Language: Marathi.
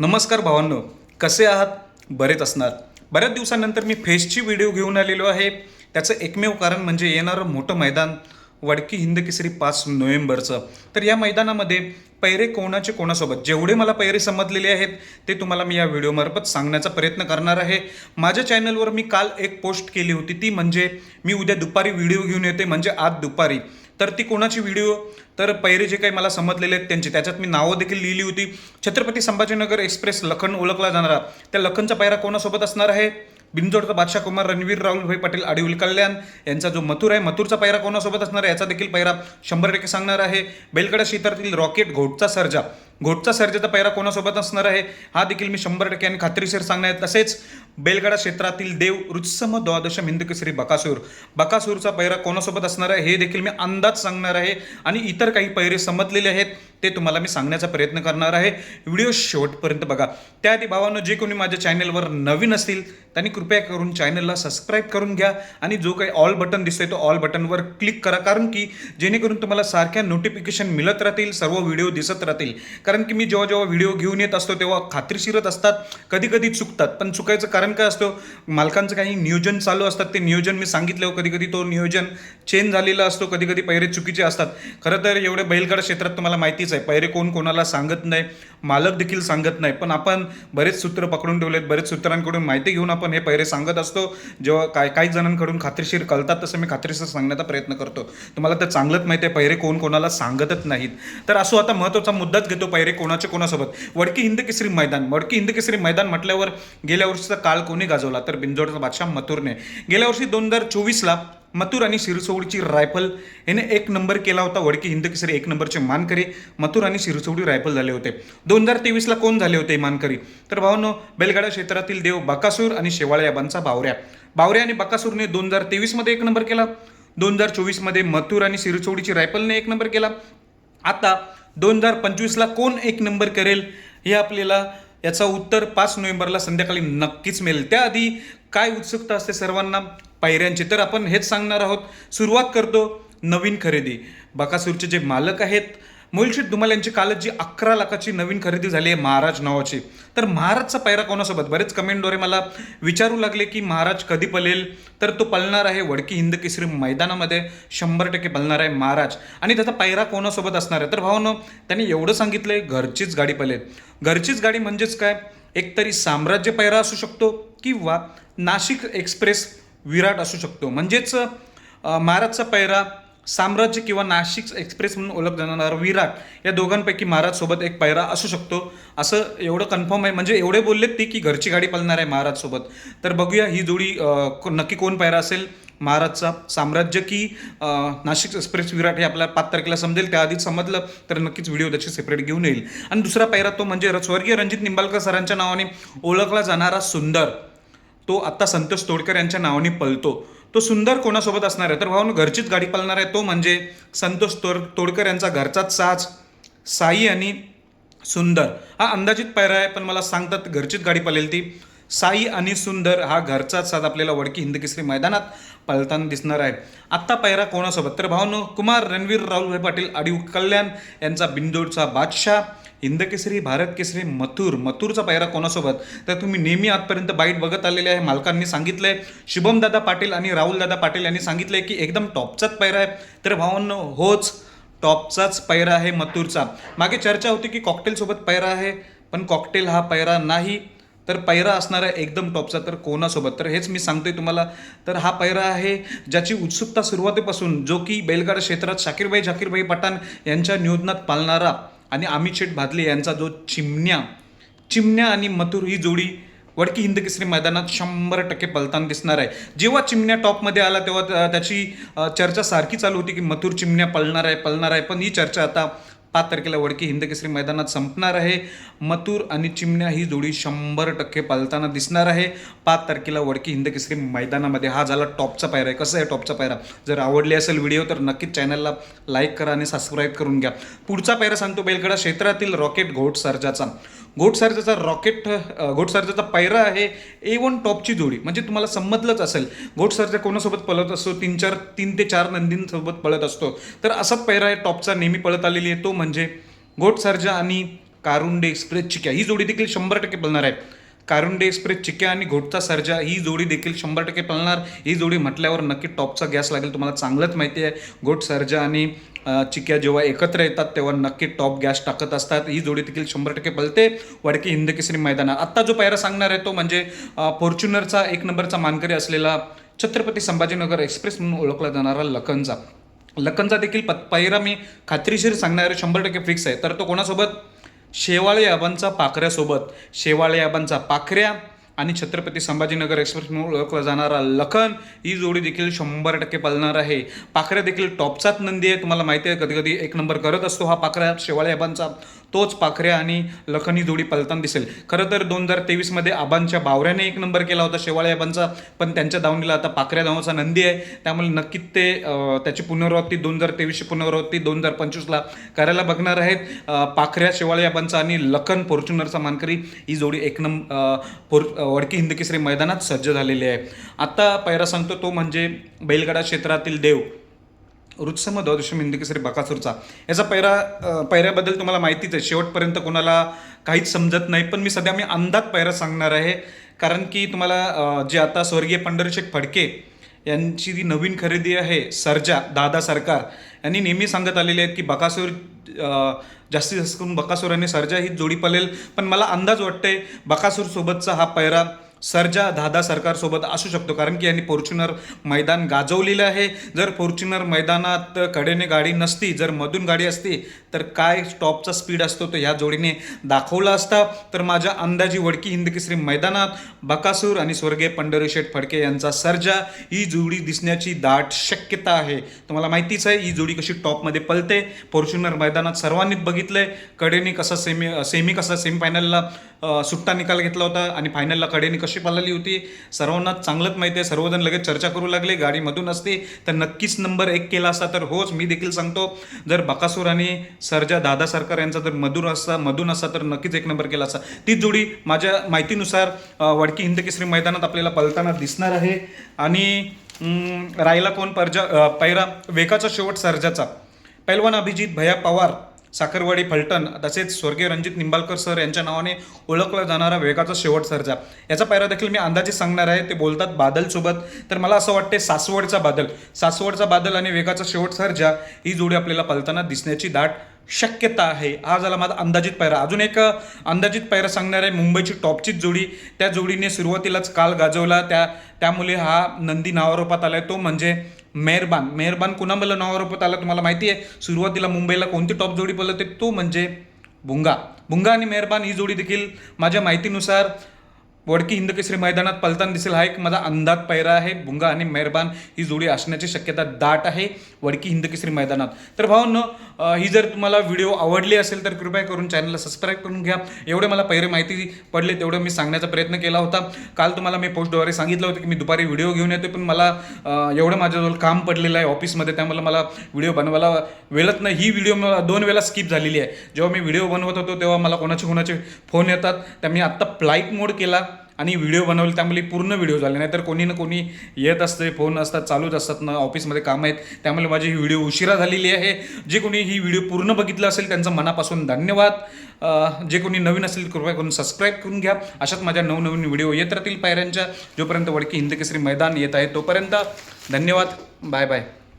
नमस्कार भावांनो, कसे आहात? बरेच असणार. बऱ्याच दिवसानंतर मी फेसची व्हिडिओ घेऊन आलेलो आहे. त्याचं एकमेव कारण म्हणजे येणारं मोठं मैदान वडकी हिंद केसरी 5 नोव्हेंबरचं. तर या मैदानामध्ये पैरे कोणाचे कोणासोबत जेवढे मला पैरे समजलेले आहेत ते तुम्हाला मी या व्हिडिओमार्फत सांगण्याचा प्रयत्न करणार आहे. माझ्या चॅनलवर मी काल एक पोस्ट केली होती, ती म्हणजे मी उद्या दुपारी व्हिडिओ घेऊन येते, म्हणजे आज दुपारी. तर ती कोणाची व्हिडिओ, तर पैरे जे काही मला समजलेले आहेत त्यांची, त्याच्यात मी नावं देखील लिहिली होती. छत्रपती संभाजीनगर एक्सप्रेस लखन ओळखला जाणारा त्या लखनचा पैरा कोणासोबत असणार आहे? बिनजोडचा बादशाह कुमार रणवीर राहुलभाई पाटील आडिवली कल्याण यांचा जो मथुर आहे, मथुरचा पैरा कोणासोबत असणार आहे याचा देखील पैरा 100% सांगणार आहे. बेलकडा शितारातील रॉकेट घोटचा सर्जाचा पैरा कोणासोबत असणार आहे हा देखील मी 100% आणि खात्रीशीर सांगणार आहे. तसेच बेलगडा क्षेत्रातील देव रुत्सम द्वादशम हिंद केसरी बकासूरचा पैरा कोणासोबत असणार आहे हे देखील मी अंदाज सांगणार आहे. आणि इतर काही पैरे समजलेले आहेत ते तुम्हाला मी सांगण्याचा प्रयत्न करणार आहे. व्हिडिओ शेवटपर्यंत बघा. त्याआधी भावांनो, जे कोणी माझ्या चॅनलवर नवीन असतील त्यांनी कृपया करून चॅनलला सबस्क्राईब करून घ्या आणि जो काही ऑल बटन दिसतोय तो ऑल बटनवर क्लिक करा, कारण की जेणेकरून तुम्हाला सारख्या नोटिफिकेशन मिळत राहतील, सर्व व्हिडिओ दिसत राहतील. कारण की मी जेव्हा जेव्हा व्हिडिओ घेऊन येत असतो तेव्हा खात्रीशीरच असतात, कधी कधी चुकतात. पण चुकायचं कारण काय असतं, मालकांचं काही नियोजन चालू असतात, ते नियोजन मी सांगितलं, कधी कधी तो नियोजन चेंज झालेला असतो, कधी कधी पैरे चुकीचे असतात. खरं तर एवढे बैलगाडा क्षेत्रात तुम्हाला माहितीच आहे, पैरे कोण कोणाला सांगत नाही, मालक देखील सांगत नाही. पण आपण बरेच सूत्र पकडून ठेवलेत, बरेच सूत्रांकडून माहिती घेऊन आपण हे पैरे सांगत असतो. जेव्हा काही जणांकडून खात्रीशीर कळतात तसं मी खात्रीशीर सांगण्याचा प्रयत्न करतो. तुम्हाला तर चांगलंच माहिती आहे पैरे कोण कोणाला सांगतच नाहीत. तर असो, आता महत्त्वाचा मुद्दाच घेतो, पैरे कोणाचे कोणासोबत. वडकी हिंद केसरी मैदान म्हटल्यावर गेल्या वर्षीचा काळ कोणी गाजवला, तर बिनजोडचा बादशाह मथुरने. गेल्या वर्षी 2024ला मथुर आणि शिरसोडीची रायफल याने 1 नंबर केला होता. वडकी हिंद केसरी 1 नंबरचे मानकरी मथुर आणि शिरसोडी रायफल झाले होते. 2023ला कोण झाले होते मानकरी, तर भावांनो, बेलगाडा क्षेत्रातील देव बकासूर आणि शेवाळे याबांचा बावऱ्या आणि बकासूरने 2023मध्ये 1 नंबर केला. 2024मध्ये मथुर आणि शिरसोडीची रायफलने 1 नंबर केला. आता 2025ला कोण 1 नंबर करेल हे आपल्याला याचा उत्तर 5 नोव्हेंबरला संध्याकाळी नक्कीच मिळेल. त्याआधी काय उत्सुकता असते सर्वांना पैऱ्यांची, तर आपण हेच सांगणार आहोत. सुरुवात करतो नवीन खरेदी. बकासूरचे जे मालक आहेत मोहिलशेठ धुमाल यांची कालच जी 11 लाखाची नवीन खरेदी झाली आहे महाराज नावाची, तर महाराजचा पैरा कोणासोबत? बरेच कमेंटद्वारे मला विचारू लागले की महाराज कधी पळेल, तर तो पळणार आहे वडकी हिंद केसरी मैदानामध्ये, 100% पळणार आहे महाराज. आणि त्याचा पैरा कोणासोबत असणार आहे, तर भावांनो, त्यांनी एवढं सांगितलंय, घरचीच गाडी पळेल. घरचीच गाडी म्हणजेच काय, एकतरी साम्राज्य पैरा असू शकतो किंवा नाशिक एक्सप्रेस विराट असू शकतो. म्हणजेच महाराजचा पैरा साम्राज्य किंवा नाशिक एक्सप्रेस म्हणून ओळख जाणारा विराट, या दोघांपैकी महाराजसोबत एक पैरा असू शकतो, असं एवढं कन्फर्म आहे. म्हणजे एवढे बोललेत ते की घरची गाडी पळणार आहे महाराजसोबत. तर बघूया ही जोडी नक्की कोण पैरा असेल, महाराजचा साम्राज्य की नाशिक एक्सप्रेस विराट, हे आपल्याला 5 तारखेला समजेल. त्याआधीच समजलं तर नक्कीच व्हिडिओ त्याची सेपरेट घेऊन येईल. आणि दुसरा पैरा तो म्हणजे स्वर्गीय रणजित निंबाळकर सरांच्या नावाने ओळखला जाणारा सुंदर, तो आता संतोष तोडकर यांच्या नावाने पळतो. तो सुंदर कोणासोबत असणार आहे, तर भावांनो, घरचीच गाडी पळणार आहे. तो म्हणजे संतोष तोडकर यांचा घरचाच साज साई आणि सुंदर, हा अंदाजित पैरा आहे, पण मला सांगतात घरचीच गाडी पळेल. ती साई आणि सुंदर हा घरचाच साज आपल्याला वडकी हिंद केसरी मैदानात पळताना दिसणार आहे. आत्ता पैरा कोणासोबत, तर भावांनो, कुमार रणवीर राहुलभाई पाटील आडिवली कल्याण यांचा बिनजोडचा बादशाह हिंद केसरी भारत केसरी मथुरचा पैरा कोणासोबत, तर तुम्ही नेहमी आजपर्यंत बाईट बघत आलेले आहे. मालकांनी सांगितलंय, शुभमदादा पाटील आणि राहुलदादा पाटील यांनी सांगितलंय की एकदम टॉपचाच पैरा आहे. तर भावांनो, होच, टॉपचाच पैरा आहे मथुरचा. मागे चर्चा होती की कॉकटेलसोबत पैरा आहे, पण कॉकटेल हा पैरा नाही, तर पैरा असणार आहे एकदम टॉपचा. तर कोणासोबत, तर हेच मी सांगतोय तुम्हाला. तर हा पैरा आहे ज्याची उत्सुकता सुरुवातीपासून, जो की बैलगाडा क्षेत्रात झाकीरभाई पठाण यांच्या नियोजनात पाळणारा आणि अमित शेठ भादले यांचा जो चिमण्या आणि मथुर ही जोडी वडकी हिंद केसरी मैदानात 100% पळताना दिसणार आहे. जेव्हा चिमण्या टॉपमध्ये आला तेव्हा त्याची चर्चा सारखी चालू होती की मथुर चिमण्या पळणार आहे, पण ही चर्चा आता 5 तारखेला वडकी हिंद केसरी मैदानात संपणार आहे. मथुर आणि चिमण्या ही जोडी 100% पळताना दिसणार आहे 5 तारखेला वडकी हिंद केसरी मैदानामध्ये. हा झाला टॉपचा पायरा आहे. कसं आहे टॉपचा पायरा? जर आवडली असेल व्हिडिओ तर नक्कीच चॅनलला लाईक करा आणि सबस्क्राईब करून घ्या. पुढचा पायरा सांगतो, बैलगाडा क्षेत्रातील रॉकेट घोटसर्जाचा पैरा आहे A1 टॉपची जोडी. म्हणजे तुम्हाला समजलंच असेल, घोटसर्जा कोणासोबत पळत असतो, 3 ते 4 नंदींसोबत पळत असतो. तर असाच पैरा आहे टॉपचा, नेहमी पळत आलेली आहे. तो म्हणजे घोटसर्जा आणि कारुंडे एक्सप्रेस चिक्या ही जोडी देखील 100% पळणार आहे. कारुंडे एक्सप्रेस चिक्या आणि घोटचा सर्जा ही जोडी देखील 100% पळणार. ही जोडी म्हटल्यावर नक्की टॉपचा गॅस लागेल. तुम्हाला चांगलंच माहिती आहे घोट सर्जा आणि चिक्या जेव्हा एकत्र येतात तेव्हा नक्की टॉप गॅस टाकत असतात. ही जोडी देखील 100% पळते वडकी हिंदकेसरी मैदानात. आत्ता जो पायरा सांगणार आहे तो म्हणजे फॉर्च्युनरचा 1 नंबरचा मानकरी असलेला छत्रपती संभाजीनगर एक्सप्रेस म्हणून ओळखला जाणारा लखनचा देखील पायरा मी खात्रीशीर सांगणार आहे, 100% फिक्स आहे. तर तो कोणासोबत? शेवाळे आबांचा पाखऱ्या आणि छत्रपती संभाजीनगर एक्सप्रेस म्हणून ओळखला जाणारा लखन ही जोडी देखील 100% पळणार आहे. पाखऱ्या देखील टॉपचाच नंदी आहे. तुम्हाला माहिती आहे कधी कधी 1 नंबर करत असतो हा पाखऱ्या शेवाळे आबांचा. तोच पाखऱ्या आणि लखन ही जोडी पळताना दिसेल. खरं तर 2023 आबांच्या बावऱ्याने 1 नंबर केला होता शेवाळे आबांचा, पण त्यांच्या दावणीला आता पाखऱ्या नावाचा नंदी आहे. त्यामुळे नक्कीच ते त्याची पुनरावृत्ती 2023ची पुनरावृत्ती 2025ला करायला बघणार आहेत. पाखऱ्या शेवाळे आबांचा आणि लखन फॉर्च्युनरचा मानकरी ही जोडी 1 नंबर वडकी हिंदकेसरी मैदानात सज्ज झालेली आहे. आता पायरा सांगतो तो म्हणजे बैलगाडा क्षेत्रातील देव रुत्सम द्वादशम हिंदकेसरी बकासूरचा. याचा पायऱ्याबद्दल तुम्हाला माहितीच आहे. शेवटपर्यंत कोणाला काहीच समजत नाही, पण मी सध्या अंदाज पायरा सांगणार आहे. कारण की तुम्हाला जे आता स्वर्गीय पंढरीशेठ फडके यांची जी नवीन खरेदी आहे सर्जा दादा सरकार यांनी नेहमी सांगत आलेले आहेत की बकासूर जास्तीत जास्त करून बकासूर आणि सर्जा ही जोडी पळेल. पण मला अंदाज वाटतंय बकासूर सोबतचा हा पायरा सर्जा दादा सरकार सोबत असू शकतो. कारण की यांनी फॉर्च्युनर मैदान गाजवलेलं आहे. जर फॉर्च्युनर मैदानात कडेने गाडी नसती, जर मधून गाडी असती तर काय टॉपचा स्पीड असतो तो ह्या जोडीने दाखवला असता. तर माझ्या अंदाजी वडकी हिंदकेसरी मैदानात बकासूर आणि स्वर्गीय पंढरीशेठ फडके यांचा सर्जा ही जोडी दिसण्याची दाट शक्यता आहे. तुम्हाला माहितीच आहे ही जोडी कशी टॉपमध्ये पळते. फॉर्च्युनर मैदानात सर्वांनीच बघितलंय कडेने कसा सेमीफायनलला सुट्टा निकाल घेतला होता आणि फायनलला कडेने कशी पळाली होती सर्वांना चांगलंच माहिती आहे. सर्वजण लगेच चर्चा करू लागले गाडीमधून असते तर नक्कीच नंबर 1 केला असता. तर होच मी देखील सांगतो जर बकासूर आणि सर्जा दादा सरकार यांचा जर मधून असता तर नक्कीच 1 नंबर केला असता. तीच जोडी माझ्या माहितीनुसार वडकी हिंदकेसरी मैदानात आपल्याला पळताना दिसणार आहे. आणि राहिला कोण पायरा वेगाचा शेवट सर्जाचा. पैलवान अभिजित भैया पवार साखरवाडी फलटण तसेच स्वर्गीय रणजित निंबाळकर सर यांच्या नावाने ओळखला जाणारा वेगाचा शेवट सर्जा. याचा पायरा देखील मी अंदाजे सांगणार आहे. ते बोलतात बादलसोबत, तर मला असं वाटते सासवडचा बादल आणि वेगाचा शेवट सर्जा ही जोडी आपल्याला पळताना दिसण्याची दाट शक्यता आहे. हा झाला माझा अंदाजित पायरा. अजून एक अंदाजित पायरा सांगणार आहे मुंबईची टॉपचीच जोडी. त्या जोडीने सुरुवातीलाच काल गाजवला, त्यामुळे हा नंदी नावारूपात आलाय. तो म्हणजे मेहरबान कुणामुळे नावारूपात आला तुम्हाला माहिती आहे. सुरुवातीला मुंबईला कोणती टॉप जोडी पळते तो म्हणजे भुंगा आणि मेहरबान ही जोडी देखील माझ्या माहितीनुसार वडकी हिंदकेसरी मैदानात पळताना दिसेल. हा एक माझा अंदाज पायरा आहे. भुंगा आणि मेहरबान ही जोडी असण्याची शक्यता दाट आहे वडकी हिंदकेसरी मैदानात. तर भावांनो ही जर तुम्हाला व्हिडिओ आवडली असेल तर कृपया करून चॅनलला सबस्क्राईब करून घ्या. एवढे मला पायरे माहिती पडले तेवढं मी सांगण्याचा प्रयत्न केला होता. काल तुम्हाला मी पोस्टद्वारे सांगितलं होतं की मी दुपारी व्हिडिओ घेऊन येतो, पण मला एवढं माझ्याजवळ काम पडलेलं आहे ऑफिसमध्ये, त्यामुळे मला व्हिडिओ बनवायला वेळच नाही. ही व्हिडिओ मला 2 वेळा स्किप झालेली आहे. जेव्हा मी व्हिडिओ बनवत होतो तेव्हा मला कोणाचे फोन येतात, त्या मी आत्ता फ्लाईट मोड केला आणि व्हिडिओ बनवले, त्यामुळे पूर्ण व्हिडिओ झाले. नाही तर कोणी ना कोणी येत असते, फोन असतात, चालूच असतात ना, ऑफिसमध्ये कामं आहेत, त्यामुळे माझी ही व्हिडिओ उशिरा झालेली आहे. जे कोणी ही व्हिडिओ पूर्ण बघितलं असेल त्यांचं मनापासून धन्यवाद. जे कोणी नवीन असेल कृपया करून सबस्क्राईब करून घ्या. अशाच माझ्या नवनवीन व्हिडिओ येत राहतील पायऱ्यांच्या. जोपर्यंत वडकी हिंदकेसरी मैदान येत आहे तोपर्यंत धन्यवाद. Bye bye.